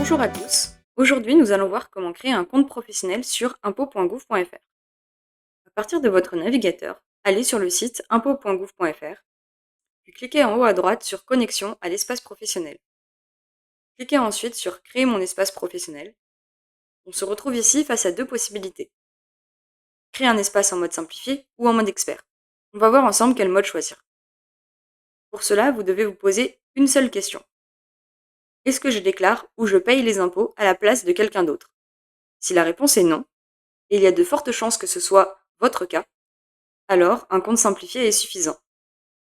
Bonjour à tous. Aujourd'hui, nous allons voir comment créer un compte professionnel sur impôts.gouv.fr. À partir de votre navigateur, allez sur le site impôts.gouv.fr, puis cliquez en haut à droite sur Connexion à l'espace professionnel. Cliquez ensuite sur Créer mon espace professionnel. On se retrouve ici face à deux possibilités. Créer un espace en mode simplifié ou en mode expert. On va voir ensemble quel mode choisir. Pour cela, vous devez vous poser une seule question. Est-ce que je déclare ou je paye les impôts à la place de quelqu'un d'autre? Si la réponse est non, et il y a de fortes chances que ce soit votre cas, alors un compte simplifié est suffisant.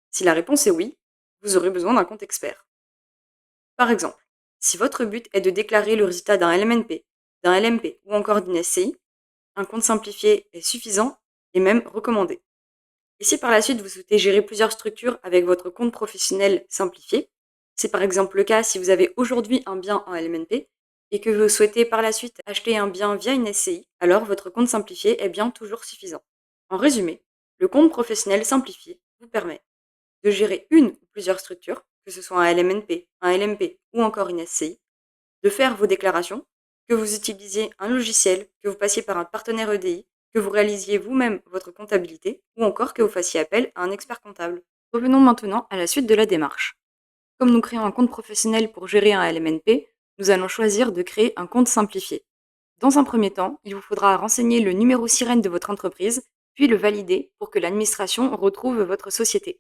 Si la réponse est oui, vous aurez besoin d'un compte expert. Par exemple, si votre but est de déclarer le résultat d'un LMNP, d'un LMP ou encore d'une SCI, un compte simplifié est suffisant et même recommandé. Et si par la suite vous souhaitez gérer plusieurs structures avec votre compte professionnel simplifié, c'est par exemple le cas si vous avez aujourd'hui un bien en LMNP et que vous souhaitez par la suite acheter un bien via une SCI, alors votre compte simplifié est bien toujours suffisant. En résumé, le compte professionnel simplifié vous permet de gérer une ou plusieurs structures, que ce soit un LMNP, un LMP ou encore une SCI, de faire vos déclarations, que vous utilisiez un logiciel, que vous passiez par un partenaire EDI, que vous réalisiez vous-même votre comptabilité ou encore que vous fassiez appel à un expert comptable. Revenons maintenant à la suite de la démarche. Comme nous créons un compte professionnel pour gérer un LMNP, nous allons choisir de créer un compte simplifié. Dans un premier temps, il vous faudra renseigner le numéro sirène de votre entreprise, puis le valider pour que l'administration retrouve votre société.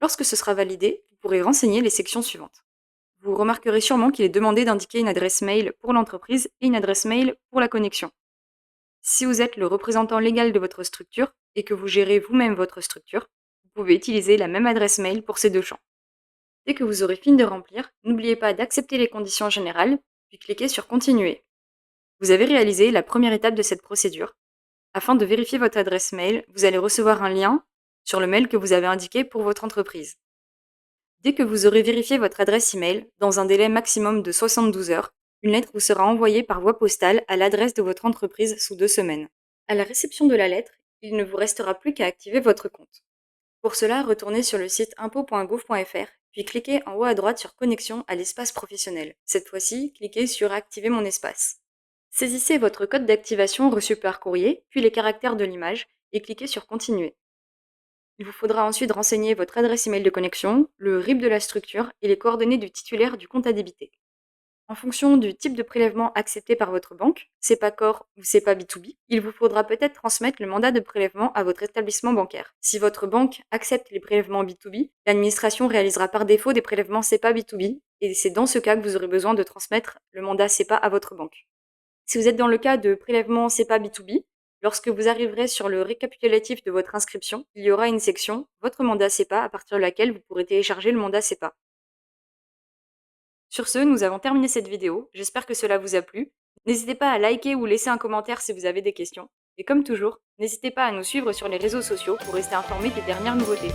Lorsque ce sera validé, vous pourrez renseigner les sections suivantes. Vous remarquerez sûrement qu'il est demandé d'indiquer une adresse mail pour l'entreprise et une adresse mail pour la connexion. Si vous êtes le représentant légal de votre structure et que vous gérez vous-même votre structure, vous pouvez utiliser la même adresse mail pour ces deux champs. Dès que vous aurez fini de remplir, n'oubliez pas d'accepter les conditions générales, puis cliquez sur Continuer. Vous avez réalisé la première étape de cette procédure. Afin de vérifier votre adresse mail, vous allez recevoir un lien sur le mail que vous avez indiqué pour votre entreprise. Dès que vous aurez vérifié votre adresse email, dans un délai maximum de 72 heures, une lettre vous sera envoyée par voie postale à l'adresse de votre entreprise sous 2 semaines. À la réception de la lettre, il ne vous restera plus qu'à activer votre compte. Pour cela, retournez sur le site impôts.gouv.fr, puis cliquez en haut à droite sur Connexion à l'espace professionnel. Cette fois-ci, cliquez sur Activer mon espace. Saisissez votre code d'activation reçu par courrier, puis les caractères de l'image, et cliquez sur Continuer. Il vous faudra ensuite renseigner votre adresse email de connexion, le RIB de la structure et les coordonnées du titulaire du compte à débiter. En fonction du type de prélèvement accepté par votre banque, CEPA Core ou CEPA B2B, il vous faudra peut-être transmettre le mandat de prélèvement à votre établissement bancaire. Si votre banque accepte les prélèvements B2B, l'administration réalisera par défaut des prélèvements CEPA B2B et c'est dans ce cas que vous aurez besoin de transmettre le mandat CEPA à votre banque. Si vous êtes dans le cas de prélèvement CEPA B2B, lorsque vous arriverez sur le récapitulatif de votre inscription, il y aura une section « Votre mandat CEPA » à partir de laquelle vous pourrez télécharger le mandat CEPA. Sur ce, nous avons terminé cette vidéo, j'espère que cela vous a plu. N'hésitez pas à liker ou laisser un commentaire si vous avez des questions. Et comme toujours, n'hésitez pas à nous suivre sur les réseaux sociaux pour rester informé des dernières nouveautés.